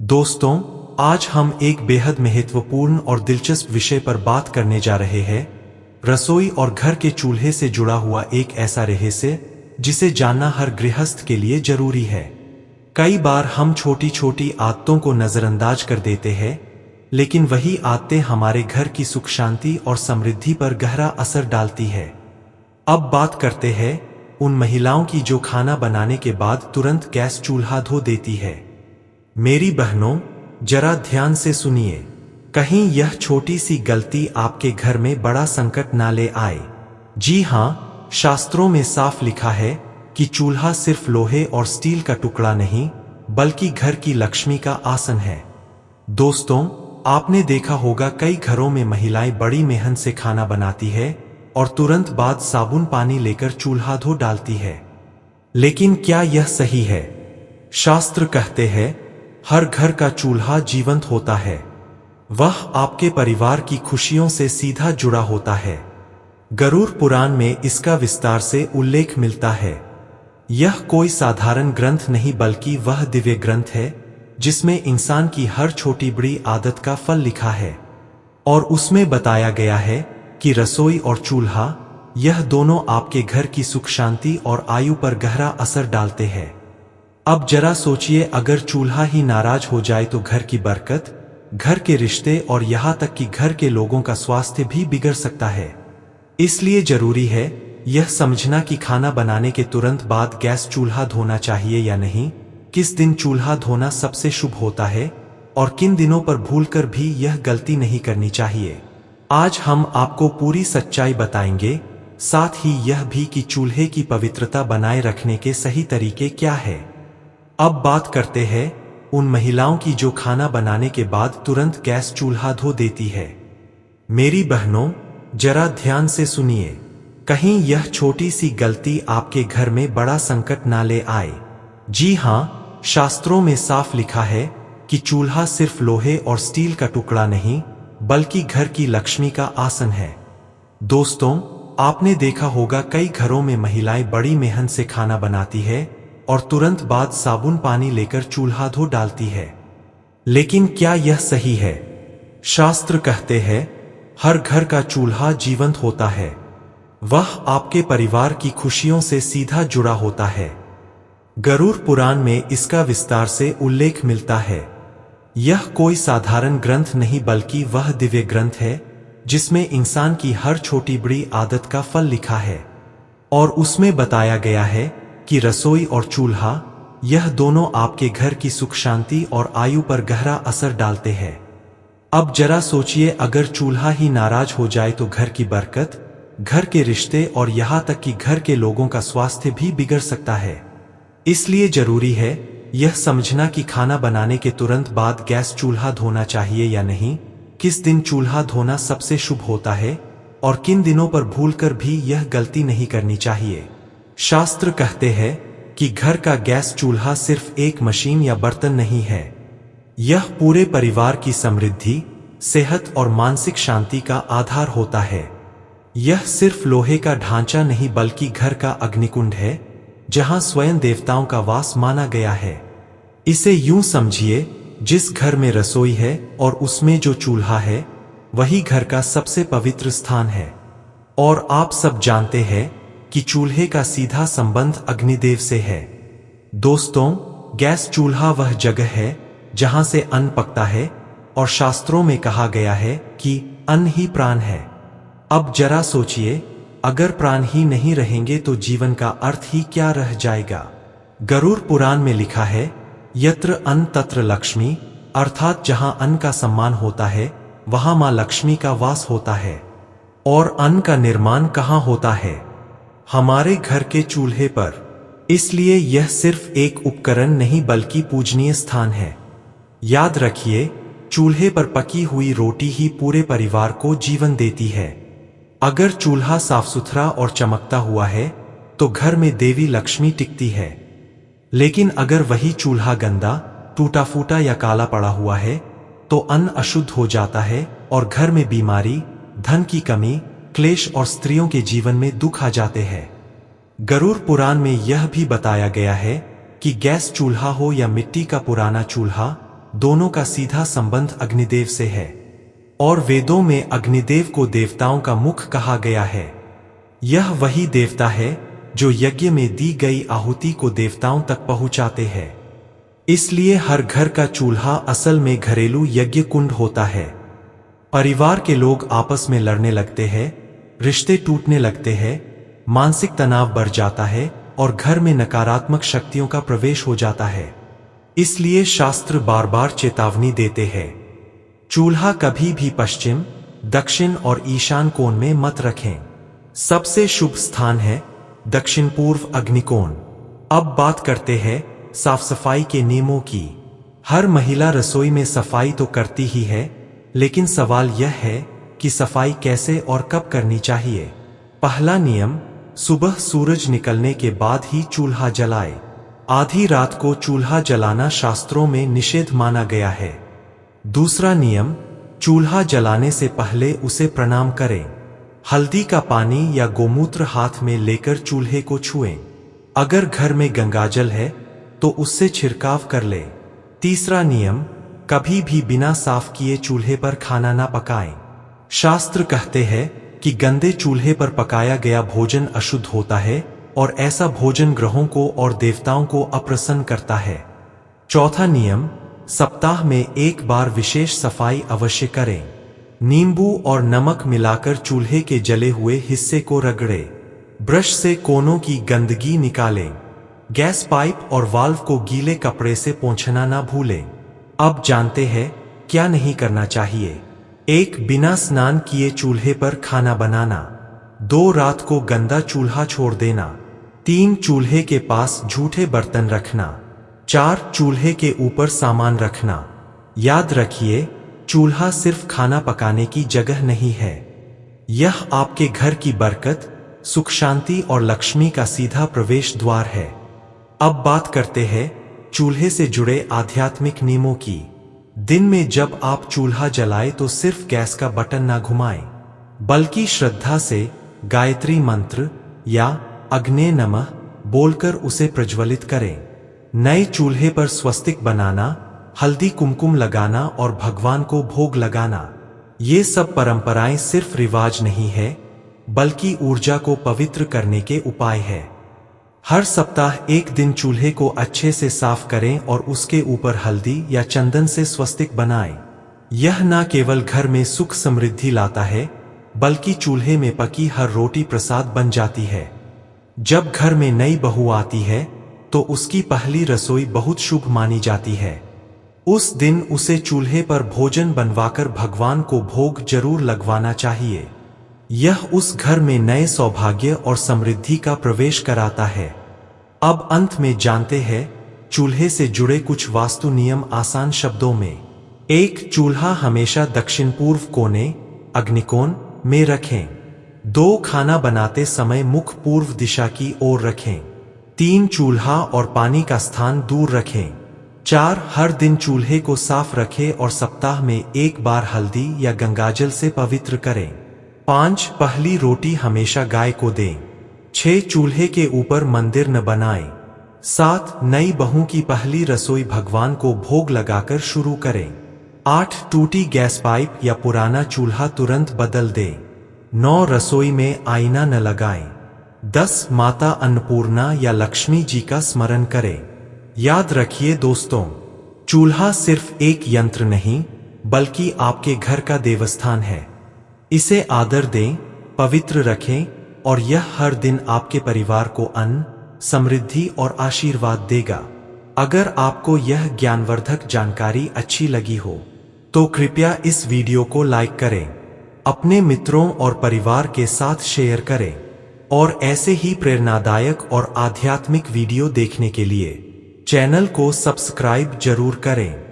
दोस्तों, आज हम एक बेहद महत्वपूर्ण और दिलचस्प विषय पर बात करने जा रहे हैं। रसोई और घर के चूल्हे से जुड़ा हुआ एक ऐसा रहस्य जिसे जानना हर गृहस्थ के लिए जरूरी है। कई बार हम छोटी छोटी आदतों को नजरअंदाज कर देते हैं, लेकिन वही आदतें हमारे घर की सुख शांति और समृद्धि पर गहरा असर डालती है। अब बात करते हैं उन महिलाओं की जो खाना बनाने के बाद तुरंत गैस चूल्हा धो देती है। मेरी बहनों, जरा ध्यान से सुनिए, कहीं यह छोटी सी गलती आपके घर में बड़ा संकट ना ले आए। जी हाँ, शास्त्रों में साफ लिखा है कि चूल्हा सिर्फ लोहे और स्टील का टुकड़ा नहीं, बल्कि घर की लक्ष्मी का आसन है। दोस्तों, आपने देखा होगा कई घरों में महिलाएं बड़ी मेहनत से खाना बनाती है और तुरंत बाद साबुन पानी लेकर चूल्हा धो डालती है। लेकिन क्या यह सही है? शास्त्र कहते हैं हर घर का चूल्हा जीवंत होता है। वह आपके परिवार की खुशियों से सीधा जुड़ा होता है। गरुड़ पुराण में इसका विस्तार से उल्लेख मिलता है। यह कोई साधारण ग्रंथ नहीं, बल्कि वह दिव्य ग्रंथ है जिसमें इंसान की हर छोटी बड़ी आदत का फल लिखा है। और उसमें बताया गया है कि रसोई और चूल्हा, यह दोनों आपके घर की सुख शांति और आयु पर गहरा असर डालते हैं। अब जरा सोचिए, अगर चूल्हा ही नाराज हो जाए तो घर की बरकत, घर के रिश्ते और यहाँ तक कि घर के लोगों का स्वास्थ्य भी बिगड़ सकता है। इसलिए जरूरी है यह समझना कि खाना बनाने के तुरंत बाद गैस चूल्हा धोना चाहिए या नहीं, किस दिन चूल्हा धोना सबसे शुभ होता है और किन दिनों पर भूलकर भी यह गलती नहीं करनी चाहिए। आज हम आपको पूरी सच्चाई बताएंगे, साथ ही यह भी कि चूल्हे की पवित्रता बनाए रखने के सही तरीके क्या है। अब बात करते हैं उन महिलाओं की जो खाना बनाने के बाद तुरंत गैस चूल्हा धो देती है। मेरी बहनों, जरा ध्यान से सुनिए, कहीं यह छोटी सी गलती आपके घर में बड़ा संकट ना ले आए। जी हाँ, शास्त्रों में साफ लिखा है कि चूल्हा सिर्फ लोहे और स्टील का टुकड़ा नहीं, बल्कि घर की लक्ष्मी का आसन है। दोस्तों, आपने देखा होगा कई घरों में महिलाएं बड़ी मेहनत से खाना बनाती है और तुरंत बाद साबुन पानी लेकर चूल्हा धो डालती है। लेकिन क्या यह सही है? शास्त्र कहते हैं हर घर का चूल्हा जीवंत होता है। वह आपके परिवार की खुशियों से सीधा जुड़ा होता है। गरुड़ पुराण में इसका विस्तार से उल्लेख मिलता है। यह कोई साधारण ग्रंथ नहीं, बल्कि वह दिव्य ग्रंथ है जिसमें इंसान की हर छोटी बड़ी आदत का फल लिखा है। और उसमें बताया गया है कि रसोई और चूल्हा, यह दोनों आपके घर की सुख शांति और आयु पर गहरा असर डालते हैं। अब जरा सोचिए, अगर चूल्हा ही नाराज हो जाए तो घर की बरकत, घर के रिश्ते और यहाँ तक कि घर के लोगों का स्वास्थ्य भी बिगड़ सकता है। इसलिए जरूरी है यह समझना कि खाना बनाने के तुरंत बाद गैस चूल्हा धोना चाहिए या नहीं, किस दिन चूल्हा धोना सबसे शुभ होता है और किन दिनों पर भूलकर भी यह गलती नहीं करनी चाहिए। शास्त्र कहते हैं कि घर का गैस चूल्हा सिर्फ एक मशीन या बर्तन नहीं है, यह पूरे परिवार की समृद्धि, सेहत और मानसिक शांति का आधार होता है। यह सिर्फ लोहे का ढांचा नहीं, बल्कि घर का अग्निकुंड है जहां स्वयं देवताओं का वास माना गया है। इसे यूं समझिए, जिस घर में रसोई है और उसमें जो चूल्हा है, वही घर का सबसे पवित्र स्थान है। और आप सब जानते हैं कि चूल्हे का सीधा संबंध अग्निदेव से है। दोस्तों, गैस चूल्हा वह जगह है जहां से अन्न पकता है और शास्त्रों में कहा गया है कि अन्न ही प्राण है। अब जरा सोचिए, अगर प्राण ही नहीं रहेंगे तो जीवन का अर्थ ही क्या रह जाएगा। गरुड़ पुराण में लिखा है, यत्र अन्न तत्र लक्ष्मी, अर्थात जहां अन्न का सम्मान होता है वहां मां लक्ष्मी का वास होता है। और अन्न का निर्माण कहाँ होता है? हमारे घर के चूल्हे पर। इसलिए यह सिर्फ एक उपकरण नहीं, बल्कि पूजनीय स्थान है। याद रखिए, चूल्हे पर पकी हुई रोटी ही पूरे परिवार को जीवन देती है। अगर चूल्हा साफ सुथरा और चमकता हुआ है तो घर में देवी लक्ष्मी टिकती है। लेकिन अगर वही चूल्हा गंदा, टूटा फूटा या काला पड़ा हुआ है तो अन्न अशुद्ध हो जाता है और घर में बीमारी, धन की कमी, क्लेश और स्त्रियों के जीवन में दुख आ जाते हैं। गरुड़ पुराण में यह भी बताया गया है कि गैस चूल्हा हो या मिट्टी का पुराना चूल्हा, दोनों का सीधा संबंध अग्निदेव से है और वेदों में अग्निदेव को देवताओं का मुख कहा गया है। यह वही देवता है जो यज्ञ में दी गई आहुति को देवताओं तक पहुंचाते हैं। इसलिए हर घर का चूल्हा असल में घरेलू यज्ञ कुंड होता है। परिवार के लोग आपस में लड़ने लगते हैं, रिश्ते टूटने लगते हैं, मानसिक तनाव बढ़ जाता है और घर में नकारात्मक शक्तियों का प्रवेश हो जाता है। इसलिए शास्त्र बार बार चेतावनी देते हैं, चूल्हा कभी भी पश्चिम, दक्षिण और ईशान कोण में मत रखें। सबसे शुभ स्थान है दक्षिण पूर्व अग्निकोण। अब बात करते हैं साफ सफाई के नियमों की। हर महिला रसोई में सफाई तो करती ही है, लेकिन सवाल यह है कि सफाई कैसे और कब करनी चाहिए। पहला नियम, सुबह सूरज निकलने के बाद ही चूल्हा जलाए। आधी रात को चूल्हा जलाना शास्त्रों में निषेध माना गया है। दूसरा नियम, चूल्हा जलाने से पहले उसे प्रणाम करें। हल्दी का पानी या गोमूत्र हाथ में लेकर चूल्हे को छुएं। अगर घर में गंगाजल है तो उससे छिड़काव कर ले। तीसरा नियम, कभी भी बिना साफ किए चूल्हे पर खाना ना पकाएं। शास्त्र कहते हैं कि गंदे चूल्हे पर पकाया गया भोजन अशुद्ध होता है और ऐसा भोजन ग्रहों को और देवताओं को अप्रसन्न करता है। चौथा नियम, सप्ताह में एक बार विशेष सफाई अवश्य करें। नींबू और नमक मिलाकर चूल्हे के जले हुए हिस्से को रगड़े। ब्रश से कोनों की गंदगी निकालें। गैस पाइप और वाल्व को गीले कपड़े से पोंछना ना भूलें। अब जानते हैं क्या नहीं करना चाहिए। 1. बिना स्नान किए चूल्हे पर खाना बनाना। 2. रात को गंदा चूल्हा छोड़ देना। 3. चूल्हे के पास झूठे बर्तन रखना। 4. चूल्हे के ऊपर सामान रखना। याद रखिए, चूल्हा सिर्फ खाना पकाने की जगह नहीं है। यह आपके घर की बरकत, सुख शांति और लक्ष्मी का सीधा प्रवेश द्वार है। अब बात करते हैं चूल्हे से जुड़े आध्यात्मिक नियमों की। दिन में जब आप चूल्हा जलाएं तो सिर्फ गैस का बटन ना घुमाएं, बल्कि श्रद्धा से गायत्री मंत्र या अग्ने नमः बोलकर उसे प्रज्वलित करें। नए चूल्हे पर स्वस्तिक बनाना, हल्दी कुमकुम लगाना और भगवान को भोग लगाना, ये सब परंपराएं सिर्फ रिवाज नहीं है, बल्कि ऊर्जा को पवित्र करने के उपाय है। हर सप्ताह एक दिन चूल्हे को अच्छे से साफ करें और उसके ऊपर हल्दी या चंदन से स्वस्तिक बनाएं। यह न केवल घर में सुख समृद्धि लाता है, बल्कि चूल्हे में पकी हर रोटी प्रसाद बन जाती है। जब घर में नई बहू आती है तो उसकी पहली रसोई बहुत शुभ मानी जाती है। उस दिन उसे चूल्हे पर भोजन बनवाकर भगवान को भोग जरूर लगवाना चाहिए। यह उस घर में नए सौभाग्य और समृद्धि का प्रवेश कराता है। अब अंत में जानते हैं चूल्हे से जुड़े कुछ वास्तु नियम आसान शब्दों में। 1. चूल्हा हमेशा दक्षिण पूर्व कोने अग्निकोण में रखें। 2. खाना बनाते समय मुख पूर्व दिशा की ओर रखें। 3. चूल्हा और पानी का स्थान दूर रखें। 4. हर दिन चूल्हे को साफ रखें और सप्ताह में एक बार हल्दी या गंगाजल से पवित्र करें। 5. पहली रोटी हमेशा गाय को दें। 6. चूल्हे के ऊपर मंदिर न बनाएं। 7. नई बहू की पहली रसोई भगवान को भोग लगाकर शुरू करें। 8. टूटी गैस पाइप या पुराना चूल्हा तुरंत बदल दें। 9. रसोई में आईना न लगाएं। 10. माता अन्नपूर्णा या लक्ष्मी जी का स्मरण करें। याद रखिए दोस्तों, चूल्हा सिर्फ एक यंत्र नहीं, बल्कि आपके घर का देवस्थान है। इसे आदर दें, पवित्र रखें और यह हर दिन आपके परिवार को अन्न, समृद्धि और आशीर्वाद देगा। अगर आपको यह ज्ञानवर्धक जानकारी अच्छी लगी हो तो कृपया इस वीडियो को लाइक करें, अपने मित्रों और परिवार के साथ शेयर करें और ऐसे ही प्रेरणादायक और आध्यात्मिक वीडियो देखने के लिए चैनल को सब्सक्राइब जरूर करें।